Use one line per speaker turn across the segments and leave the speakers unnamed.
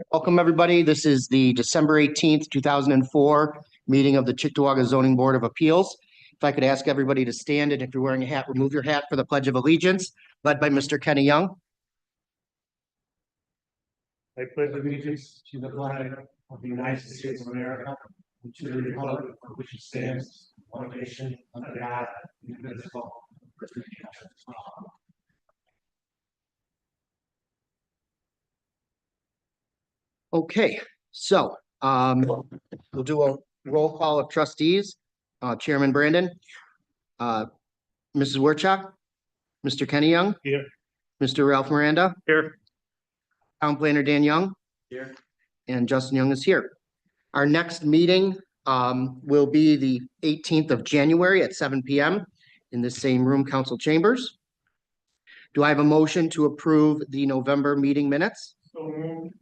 Welcome, everybody. This is the December 18th, 2004 meeting of the Cheektowaga Zoning Board of Appeals. If I could ask everybody to stand, and if you're wearing a hat, remove your hat for the Pledge of Allegiance, led by Mr. Kenny Young.
I pledge allegiance to the flag of the United States of America and to the republic for which it stands, one nation, under God, indivisible, with liberty and justice for all.
Okay, so we'll do a roll call of trustees. Chairman Brandon, Mrs. Werchak, Mr. Kenny Young.
Here.
Mr. Ralph Miranda.
Here.
Town Planner Dan Young.
Here.
And Justin Young is here. Our next meeting will be the 18th of January at 7 p.m. in the same room, council chambers. Do I have a motion to approve the November meeting minutes?
So moved.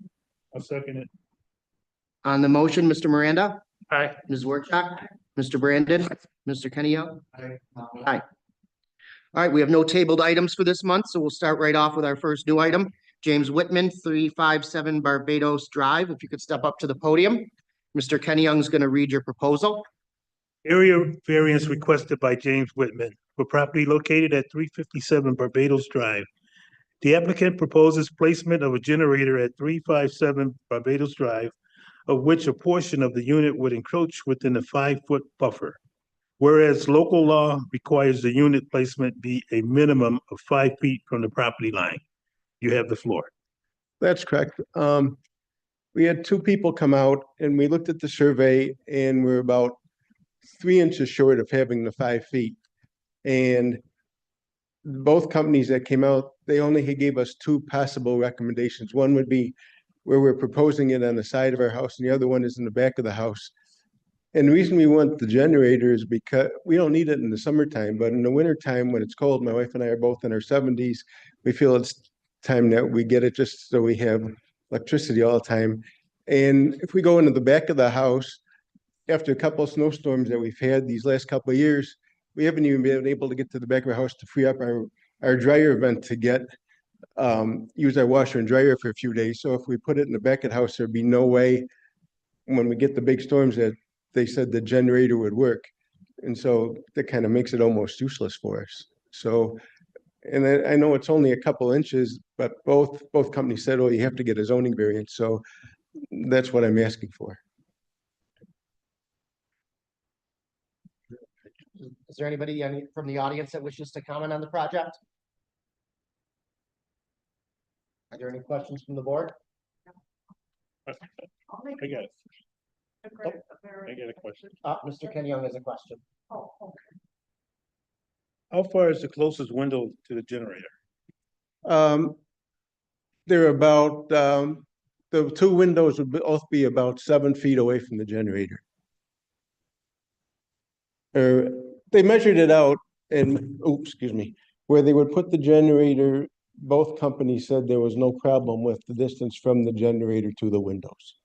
I'll second it.
On the motion, Mr. Miranda,
Aye.
Ms. Werchak, Mr. Brandon, Mr. Kenny Young.
Aye.
Aye. All right, we have no tabled items for this month, so we'll start right off with our first new item. James Whitman, 357 Barbados Drive. If you could step up to the podium. Mr. Kenny Young's going to read your proposal.
Area variance requested by James Whitman for property located at 357 Barbados Drive. The applicant proposes placement of a generator at 357 Barbados Drive, of which a portion of the unit would encroach within a 5-foot buffer. Whereas local law requires the unit placement be a minimum of 5 feet from the property line. You have the floor.
That's correct. We had two people come out and we looked at the survey and we're about 3 inches short of having the 5 feet. And both companies that came out, they only gave us two possible recommendations. One would be where we're proposing it on the side of our house and the other one is in the back of the house. And the reason we want the generator is because we don't need it in the summertime, but in the wintertime when it's cold, my wife and I are both in our 70s, we feel it's time that we get it just so we have electricity all the time. And if we go into the back of the house, after a couple of snowstorms that we've had these last couple of years, we haven't even been able to get to the back of our house to free up our dryer vent to get use our washer and dryer for a few days. So if we put it in the back of the house, there'd be no way when we get the big storms that they said the generator would work. And so that kind of makes it almost useless for us. So, and I know it's only a couple inches, but both companies said, oh, you have to get a zoning variance. So that's what I'm asking for.
Is there anybody from the audience that wishes to comment on the project? Are there any questions from the board?
I got it. I got a question.
Mr. Kenny Young has a question.
How far is the closest window to the generator?
They're about, the two windows would both be about 7 feet away from the generator. They measured it out and, oh, excuse me, where they would put the generator, both companies said there was no problem with the distance from the generator to the windows.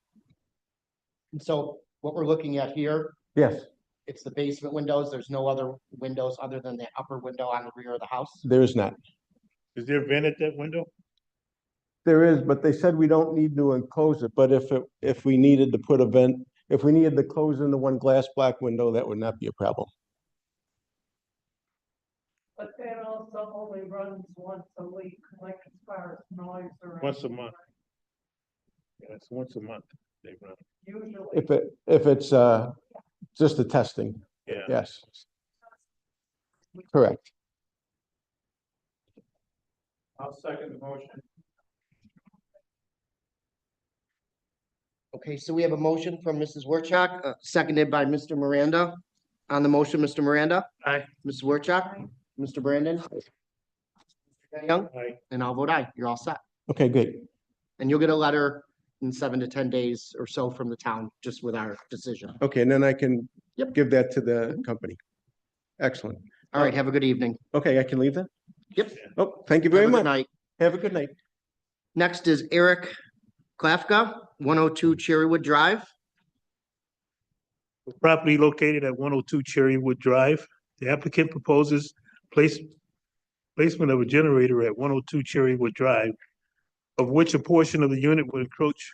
And so what we're looking at here,
Yes,
it's the basement windows. There's no other windows other than the upper window on the rear of the house.
there is not.
Is there a vent at that window?
There is, but they said we don't need to enclose it, but if we needed to put a vent, if we needed to close in the one glass black window, that would not be a problem.
But that also only runs once a week, like as far as noise or.
Once a month. Yeah, it's once a month they run.
Usually.
If it's just the testing,
Yeah.
yes. Correct.
I'll second the motion.
Okay, so we have a motion from Mrs. Werchak, seconded by Mr. Miranda. On the motion, Mr. Miranda?
Aye.
Mrs. Werchak? Mr. Brandon? Mr. Kenny Young?
Aye.
And I'll vote aye. You're all set.
Okay, great.
And you'll get a letter in 7 to 10 days or so from the town, just with our decision.
Okay, and then I can
Yep.
give that to the company. Excellent.
All right, have a good evening.
Okay, I can leave then?
Yep.
Oh, thank you very
Have a good
much.
night.
Have a good night.
Next is Eric Klafka, 102 Cherrywood Drive.
Property located at 102 Cherrywood Drive. The applicant proposes placement of a generator at 102 Cherrywood Drive, of which a portion of the unit will encroach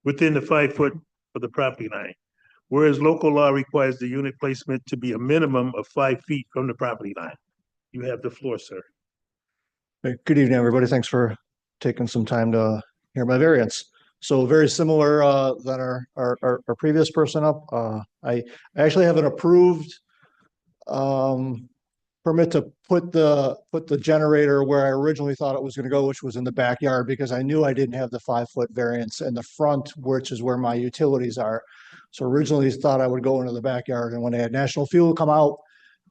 within the 5 foot of the property line. Whereas local law requires the unit placement to be a minimum of 5 feet from the property line. You have the floor, sir.
Hey, good evening, everybody. Thanks for taking some time to hear my variance. So very similar than our previous person up. I actually have an approved permit to put the generator where I originally thought it was going to go, which was in the backyard, because I knew I didn't have the 5 foot variance in the front, which is where my utilities are. So originally thought I would go into the backyard, and when they had National Fuel come out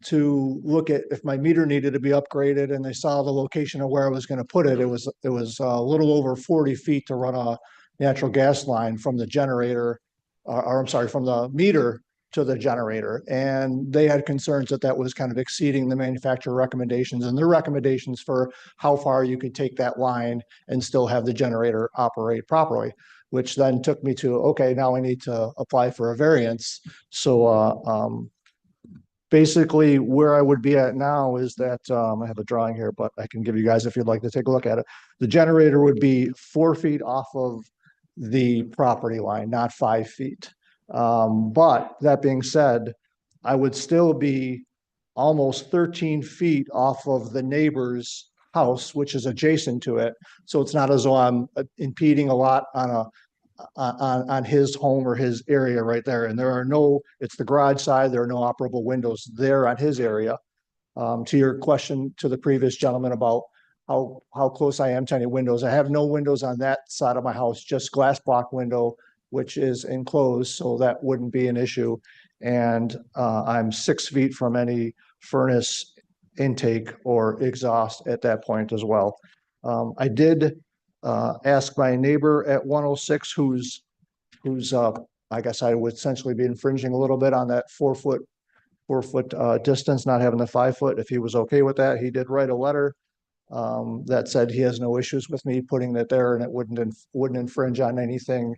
to look at if my meter needed to be upgraded and they saw the location of where I was going to put it, it was a little over 40 feet to run a natural gas line from the generator, or I'm sorry, from the meter to the generator. And they had concerns that was kind of exceeding the manufacturer recommendations and their recommendations for how far you could take that line and still have the generator operate properly, which then took me to, okay, now I need to apply for a variance. So basically where I would be at now is that I have a drawing here, but I can give you guys if you'd like to take a look at it. The generator would be 4 feet off of the property line, not 5 feet. But that being said, I would still be almost 13 feet off of the neighbor's house, which is adjacent to it. So it's not as though I'm impeding a lot on his home or his area right there. And there are no, it's the garage side, there are no operable windows there on his area. To your question to the previous gentleman about how close I am to any windows, I have no windows on that side of my house, just glass block window, which is enclosed, so that wouldn't be an issue. And I'm 6 feet from any furnace intake or exhaust at that point as well. I did ask my neighbor at 106, who's I guess I would essentially be infringing a little bit on that 4 foot distance, not having the 5 foot, if he was okay with that. He did write a letter that said he has no issues with me putting it there, and it wouldn't infringe on anything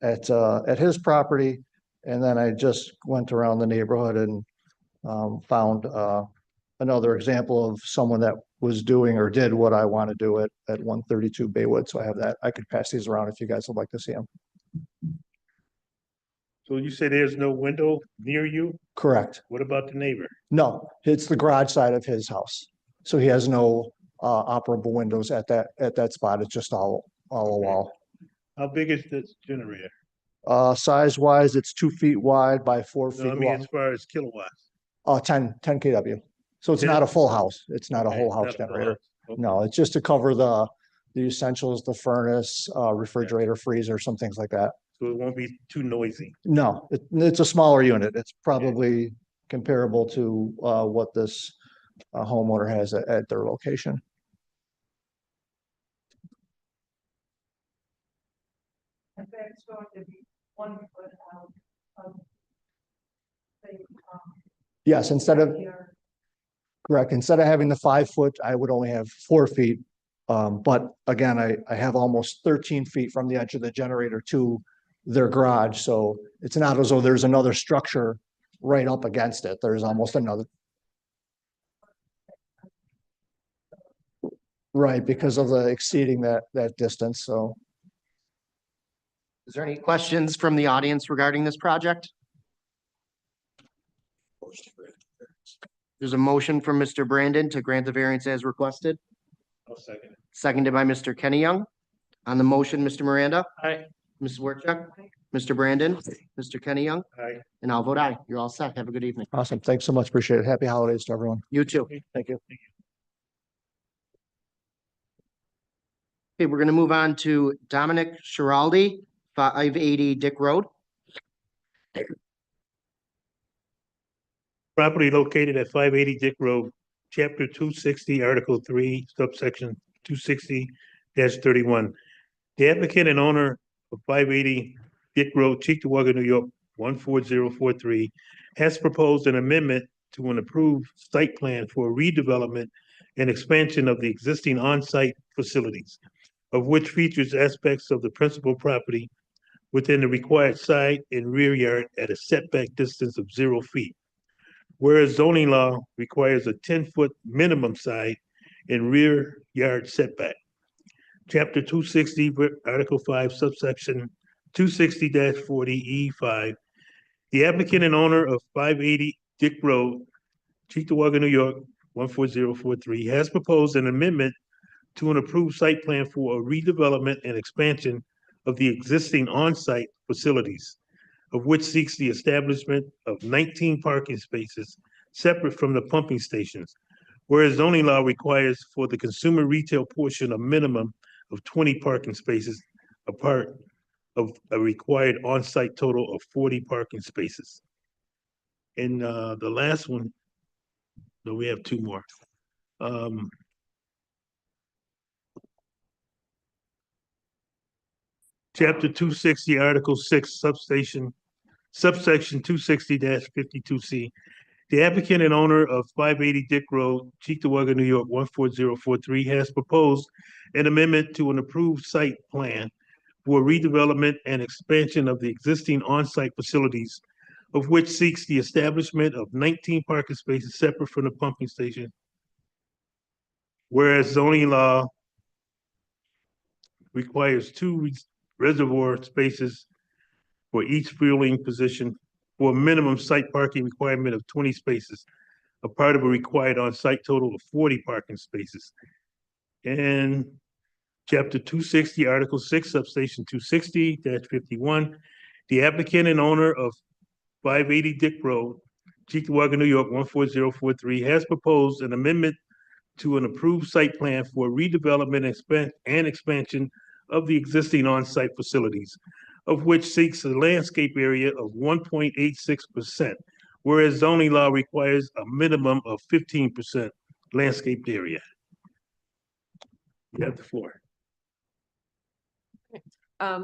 at his property. And then I just went around the neighborhood and found another example of someone that was doing or did what I want to do at 132 Baywood. So I have that. I could pass these around if you guys would like to see them.
So you say there's no window near you?
Correct.
What about the neighbor?
No, it's the garage side of his house. So he has no operable windows at that spot. It's just all a wall.
How big is this generator?
Size wise, it's 2 feet wide by 4 feet
No, I mean,
long.
as far as kilowatts.
10 kW. So it's
10?
not a full house. It's not a
Okay,
whole
it's
house
not a full
generator.
house. Okay.
No, it's just to cover the essentials, the furnace, refrigerator, freezer, some things like that.
So it won't be too noisy.
No, it's a smaller unit. It's probably comparable to what this homeowner has at their location.
In fact, it's going to be 1 foot out of the,
Yes,
here.
correct. Instead of having the 5 foot, I would only have 4 feet. But again, I have almost 13 feet from the edge of the generator to their garage. So it's not as though there's another structure right up against it. There's almost another. Right, because of the exceeding that distance. So
Is there any questions from the audience regarding this project? There's a motion from Mr. Brandon to grant the variance as requested,
I'll second it.
seconded by Mr. Kenny Young. On the motion, Mr. Miranda,
Aye.
Mrs. Wertschok, Mr. Brandon, Mr. Kenny Young,
Aye.
and I'll vote aye. You're all set. Have a good evening.
awesome. Thanks so much. Appreciate it. Happy holidays to everyone.
You too.
Thank you.
Okay, we're gonna move on to Dominic Schiraldi, 580 Dick Road.
Property located at 580 Dick Road, Chapter 260, Article 3, subsection 260-31. The applicant and owner of 580 Dick Road, Cheektowaga, New York, 14043, has proposed an amendment to an approved site plan for redevelopment and expansion of the existing on-site facilities, of which features aspects of the principal property within the required side and rear yard at a setback distance of 0 feet. Whereas zoning law requires a 10-foot minimum side and rear yard setback. Chapter 260, Article 5, subsection 260-40E5. The applicant and owner of 580 Dick Road, Cheektowaga, New York, 14043, has proposed an amendment to an approved site plan for a redevelopment and expansion of the existing on-site facilities, of which seeks the establishment of 19 parking spaces separate from the pumping stations, whereas zoning law requires for the consumer retail portion a minimum of 20 parking spaces, a part of a required on-site total of 40 parking spaces. And the last one, no, we have 2 more. Chapter 260, Article 6, subsection 260-52C. The applicant and owner of 580 Dick Road, Cheektowaga, New York, 14043, has proposed an amendment to an approved site plan for redevelopment and expansion of the existing on-site facilities, of which seeks the establishment of 19 parking spaces separate from the pumping station. Whereas zoning law requires 2
reservoir spaces for each fueling position for a minimum site parking requirement of 20 spaces, a part of a required on-site total of 40 parking spaces. And Chapter 260, Article 6, Substation 260-51, the applicant and owner of 580 Dick Road, Cheektowaga, New York, 14043, has proposed an amendment to an approved site plan for redevelopment and expansion of the existing on-site facilities, of which seeks a landscape area of 1.86%, whereas zoning law requires a minimum of 15% landscaped area. You have the floor.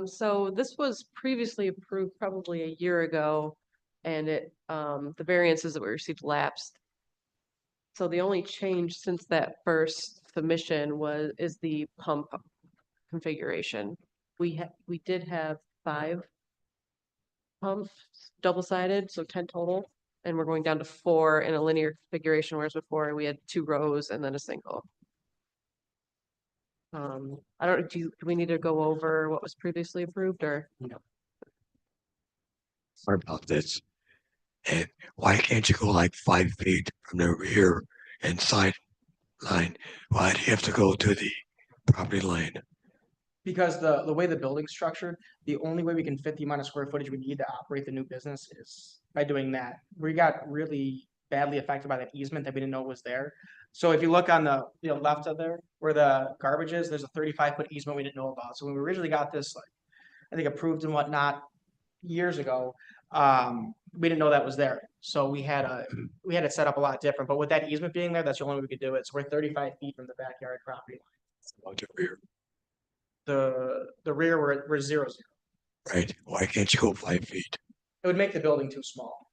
So this was previously approved probably a year ago, and the variances that we received lapsed. So the only change since that first submission is the pump configuration. We did have 5 pumps, double-sided, so 10 total, and we're going down to 4 in a linear configuration, whereas before we had 2 rows and then a single. I don't, do we need to go over what was previously approved or?
About this. And why can't you go like 5 feet from the rear and side line? Why do you have to go to the property line?
Because the way the building's structured, the only way we can fit the amount of square footage we need to operate the new business is by doing that. We got really badly affected by that easement that we didn't know was there. So if you look on the left of there where the garbage is, there's a 35-foot easement we didn't know about. So when we originally got this, like I think approved and whatnot years ago, we didn't know that was there. So we had it set up a lot different. But with that easement being there, that's the only way we could do it. So we're 35 feet from the backyard property line.
About the rear,
The rear we're 0-0.
right? Why can't you go 5 feet?
It would make the building too small.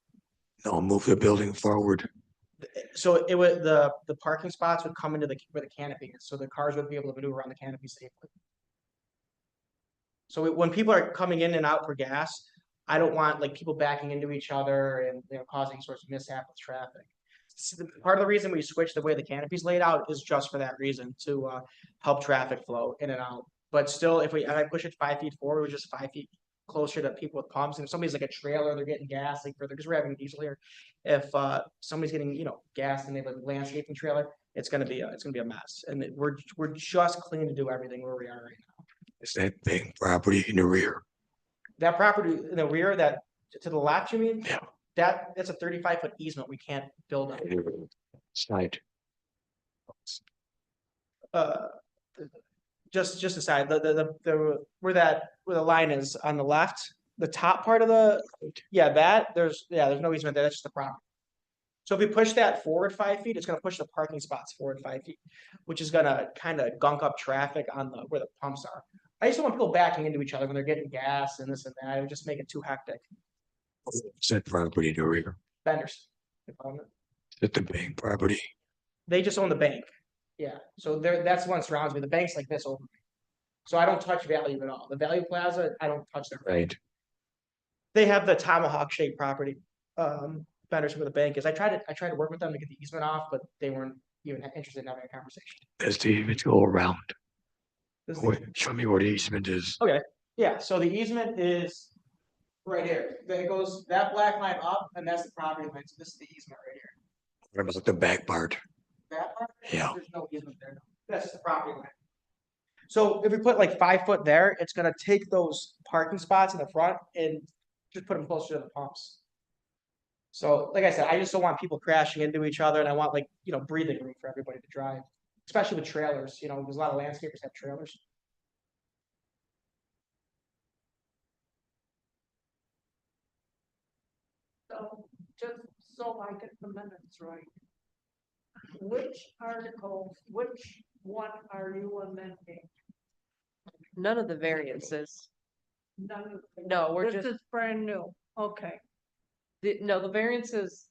No, move the building forward.
So it would the parking spots would come into where the canopy is, so the cars would be able to maneuver around the canopy safely. So when people are coming in and out for gas, I don't want like people backing into each other and causing sorts of mishap with traffic. Part of the reason we switched the way the canopy's laid out is just for that reason, to help traffic flow in and out. But still, if I push it 5 feet forward, we're just 5 feet closer to people with pumps. And if somebody's like a trailer, they're getting gas like further because we're having diesel here. If somebody's getting gas and they have a landscaping trailer, it's gonna be a mess. And we're just clean to do everything where we are right now.
Is that big property in the rear?
That property in the rear, that to the left, you mean?
Yeah.
That's a 35-foot easement. We can't build on.
Side.
Just aside, where the line is on the left, the top part of there's no easement there. That's just the property. So if we push that forward 5 feet, it's going to push the parking spots forward 5 feet, which is going to kind of gunk up traffic on where the pumps are. I just don't want people backing into each other when they're getting gas and this and that. It would just make it too hectic.
Is that property in the rear?
Vendors.
Is it the bank property?
They just own the bank. Yeah. So that's the one that surrounds me. The bank's like this over me. So I don't touch Value at all. The Value Plaza, I don't touch their
Right.
They have the tomahawk shaped property. Vendors where the bank is. I tried to work with them to get the easement off, but they weren't even interested in having a conversation.
Does the easement go around?
This is
Wait, show me where the easement is.
Yeah, so the easement is right here. Then it goes that black line up, and that's the property line. So this is the easement right here.
What about the back part?
That part?
Yeah.
There's no easement there. No. That's just the property line. So if we put like 5 foot there, it's gonna take those parking spots in the front and just put them closer to the pumps. So like I said, I just don't want people crashing into each other, and I want breathing room for everybody to drive, especially with trailers. There's a lot of landscapers have trailers.
So just so I get the minutes right. Which one are you amending?
None of the variances.
None of the-
No, we're
This
just,
is brand new. Okay.
the variances,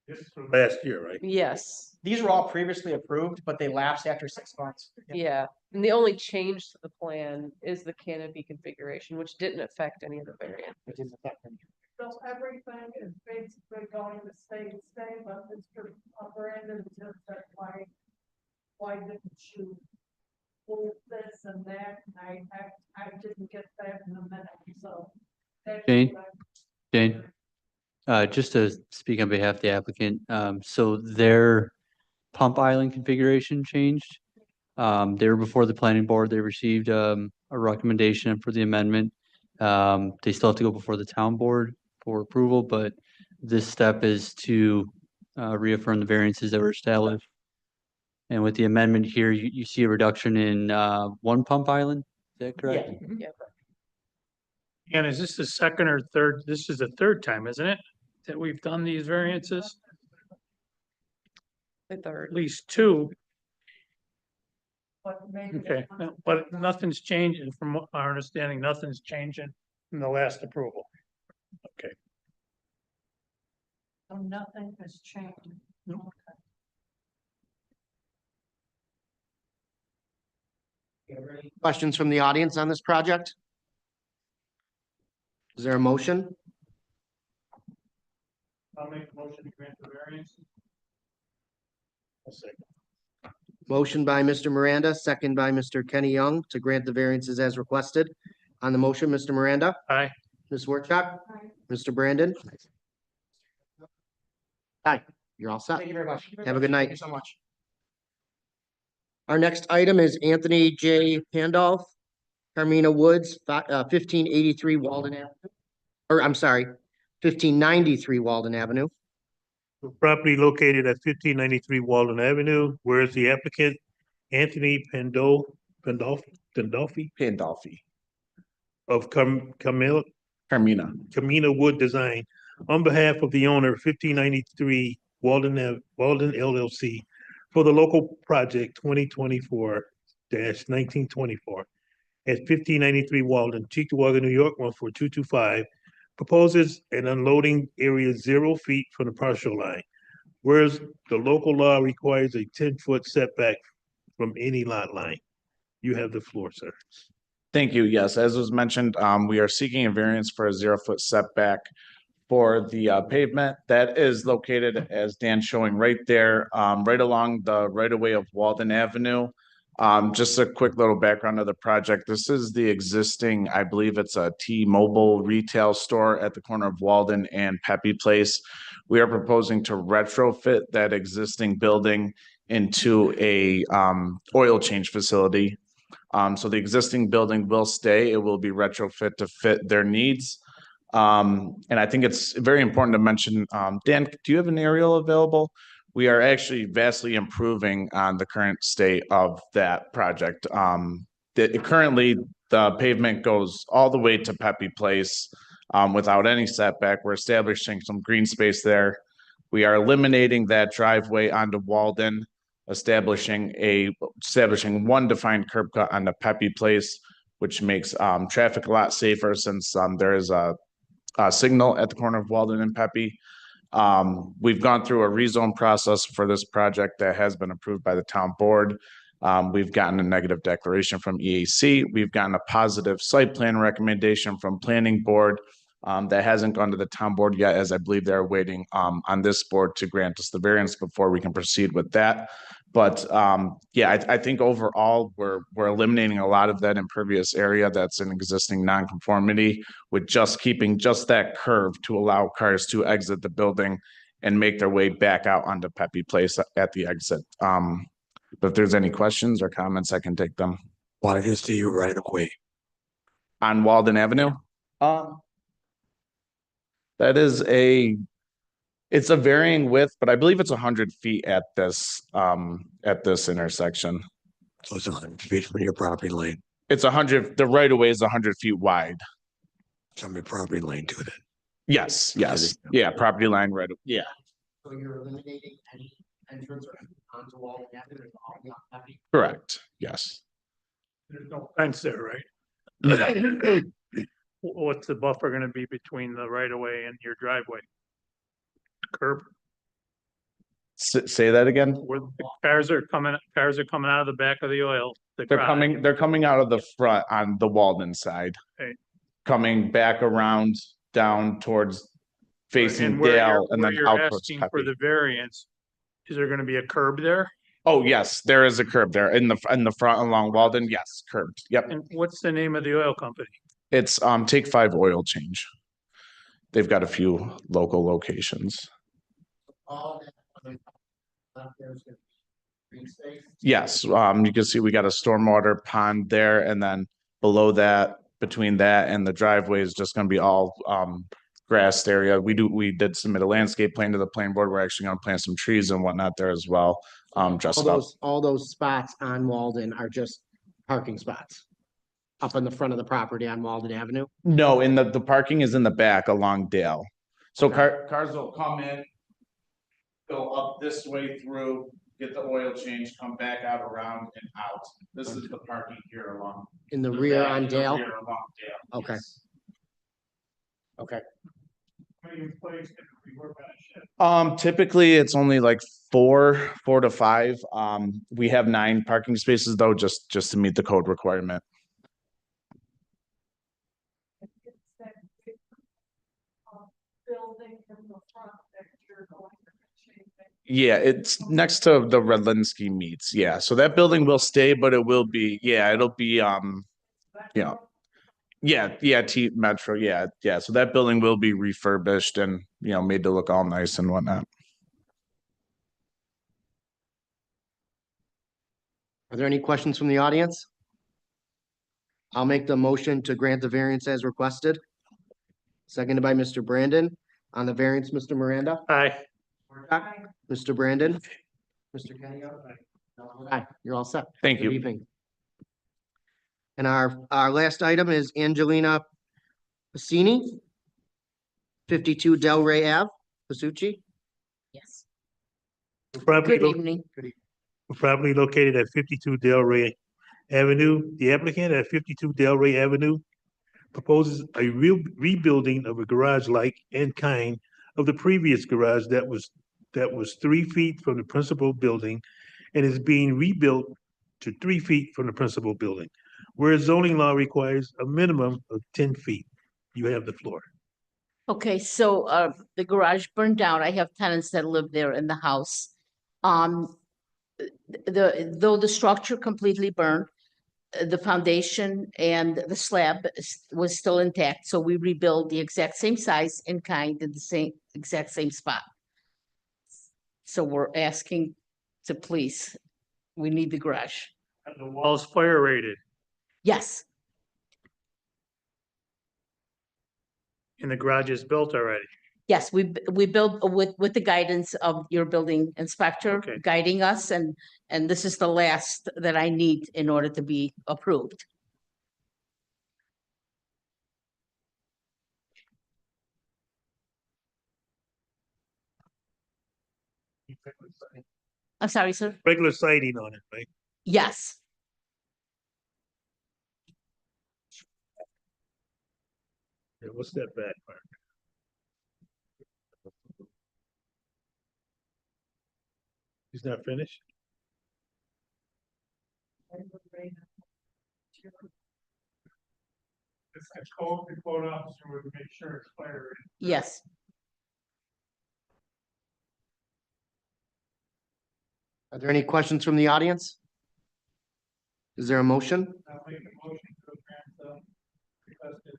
This is from last year, right?
yes,
These were all previously approved, but they lapsed after 6 months.
yeah. And the only change to the plan is the canopy configuration, which didn't affect any of the variants.
It didn't affect them.
So everything is basically going to stay the same, but Mr. Brandon just said, why didn't you move this and that, and I didn't get that in a minute, so. that's
Jane?
what
Jane, just to speak on behalf of the applicant, so their pump island configuration changed. They were before the planning board, they received, a recommendation for the amendment. They still have to go before the town board for approval, but this step is to, reaffirm the variances that were established. And with the amendment here, you see a reduction in, one pump island, is that correct?
Yeah.
And is this the second or third? This is the third time, isn't it? That we've done these variances,
The third.
at least two.
But maybe.
Okay, but nothing's changing from our understanding, nothing's changing from the last approval. Okay.
So nothing has changed.
No.
Questions from the audience on this project? Is there a motion?
I'll make a motion to grant the variance. I'll second.
Motion by Mr. Miranda, second by Mr. Kenny Young to grant the variances as requested. On the motion, Mr. Miranda,
Aye.
Ms. Workchop, Mr. Brandon. Hi, you're all set.
Thank you very much.
Have a good night.
Thank you so much.
Our next item is Anthony J. Pandolf, Carmina Woods, 1583 Walden Avenue. Or I'm sorry, 1593 Walden Avenue.
Property located at 1593 Walden Avenue, whereas the applicant Anthony Pandolfi
Pandolfi,
of
Carmina.
Camina Wood Design, on behalf of the owner, 1593 Walden LLC, for the local project 2024-1924 at 1593 Walden, Cheektowaga, New York, 14225, proposes an unloading area 0 feet from the partial line, whereas the local law requires a 10-foot setback from any lot line. You have the floor, sir.
Thank you. Yes, as was mentioned, we are seeking a variance for a 0-foot setback for the pavement that is located, as Dan's showing right there, right along the right of way of Walden Avenue. Just a quick little background of the project. This is the existing, I believe it's a T-Mobile retail store at the corner of Walden and Pepe Place. We are proposing to retrofit that existing building into a oil change facility. So the existing building will stay. It will be retrofit to fit their needs. And I think it's very important to mention, Dan, do you have an aerial available? We are actually vastly improving on the current state of that project. Currently, the pavement goes all the way to Pepe Place without any setback. We're establishing some green space there. We are eliminating that driveway onto Walden, establishing one defined curb cut on the Pepe Place, which makes traffic a lot safer since there is a signal at the corner of Walden and Pepe. We've gone through a rezone process for this project that has been approved by the town board. We've gotten a negative declaration from EAC. We've gotten a positive site plan recommendation from planning board that hasn't gone to the town board yet, as I believe they're waiting on this board to grant us the variance before we can proceed with that. But yeah, I think overall we're eliminating a lot of that impervious area that's an existing nonconformity with just keeping just that curve to allow cars to exit the building and make their way back out onto Pepe Place at the exit. But if there's any questions or comments, I can take them.
Why is the right of way?
On Walden Avenue? That is it's a varying width, but I believe it's 100 feet at this intersection.
So it's 100 feet from your property line,
It's 100, the right of way is 100 feet wide.
from your property line to it.
Yes, yeah, property line right, yeah.
So you're eliminating any entrance onto Walden Avenue?
Correct, yes.
There's no fence there, right? What's the buffer gonna be between the right of way and your driveway? Curb,
Say that again?
where the cars are coming out of the back of the oil.
They're coming out of the front on the Walden side.
Okay.
Coming back around down towards facing
And where
Dale and
where
then
you're
out towards
asking for
Pepe.
the variance, is there gonna be a curb there?
Oh, yes, there is a curb there in the front along Walden. Yes, curbed. Yep.
And what's the name of the oil company?
It's Take 5 Oil Change. They've got a few local locations. Yes, you can see we got a stormwater pond there, and then below that, between that and the driveway is just gonna be all grassed area. We did submit a landscape plan to the planning board. We're actually gonna plant some trees and whatnot there as well. Just about.
All those spots on Walden are just parking spots up in the front of the property on Walden Avenue.
No, in the parking is in the back along Dale. So
Okay.
cars will come in, go up this way through, get the oil change, come back out around and out. This is the parking here along.
In the
the
rear
back,
on
in the
Dale?
rear along Dale.
Okay.
Yes.
Okay.
Typically it's only like four to five. We have 9 parking spaces though, just to meet the code requirement.
It's that big, building in the front that you're going to change it.
Yeah, it's next to the Redlinski Meats. Yeah, so that building will stay, but it will be, yeah, it'll be, yeah. Yeah, T Metro, yeah. So that building will be refurbished and, made to look all nice and whatnot.
Are there any questions from the audience? I'll make the motion to grant the variance as requested. Seconded by Mr. Brandon. On the variance, Mr. Miranda?
Aye.
Mr. Brandon? Mr. Kenny? Aye, you're all set.
Thank
Good
you.
evening. And our last item is Angelina Pacini, 52 Delray Ave, Pasucci.
Yes.
Property
Good evening.
property located at 52 Delray Avenue. The applicant at 52 Delray Avenue proposes a rebuilding of a garage like and kind of the previous garage that was 3 feet from the principal building and is being rebuilt to 3 feet from the principal building, where zoning law requires a minimum of 10 feet. You have the floor.
Okay, so the garage burned down. I have tenants that live there in the house. Though the structure completely burned, the foundation and the slab was still intact, so we rebuilt the exact same size and kind in the exact same spot. So we're asking to please, we need the garage.
And the wall's fire rated
Yes,
and the garage is built already.
yes, we built with the guidance of your building inspector
Okay.
guiding us, and this is the last that I need in order to be approved. I'm sorry, sir.
Regular siding on it, right?
Yes,
Yeah, what's that back part? He's not finished?
It's a code officer would make sure it's fire rated.
yes.
Are there any questions from the audience? Is there a motion?
I'll make a motion to grant the requested.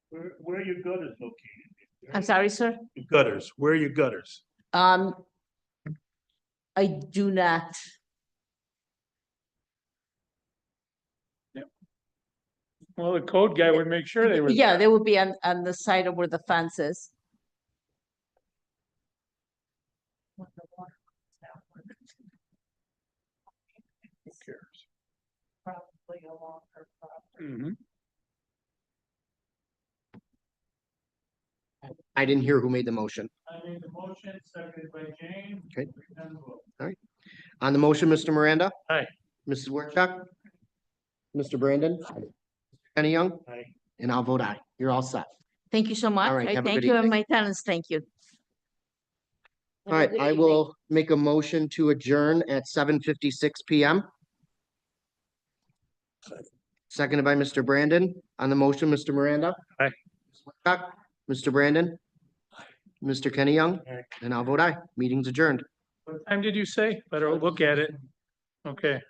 Where are your gutters located?
I'm sorry, sir.
Your gutters, where are your gutters?
I do not.
Well, the code guy would make sure they were.
Yeah, they would be on the side of where the fence is.
Who cares?
Probably along her property.
Mm-hmm.
I didn't hear who made the motion.
I made the motion, seconded by Jane.
Okay.
And vote.
On the motion, Mr. Miranda?
Aye.
Mrs. Workchuck? Mr. Brandon? Kenny Young?
Aye.
And
And I'll vote aye. You're all set.
thank you so much.
right,
I
have a
thank
good
you, and
evening.
my tenants, thank you.
All right, I will make a motion to adjourn at 7:56 PM. Seconded by Mr. Brandon. On the motion, Mr. Miranda?
Aye.
Whitcock, Mr. Brandon, Mr. Kenny Young,
Aye.
and I'll vote aye. Meeting's adjourned.
What time did you say? Better look at it. Okay.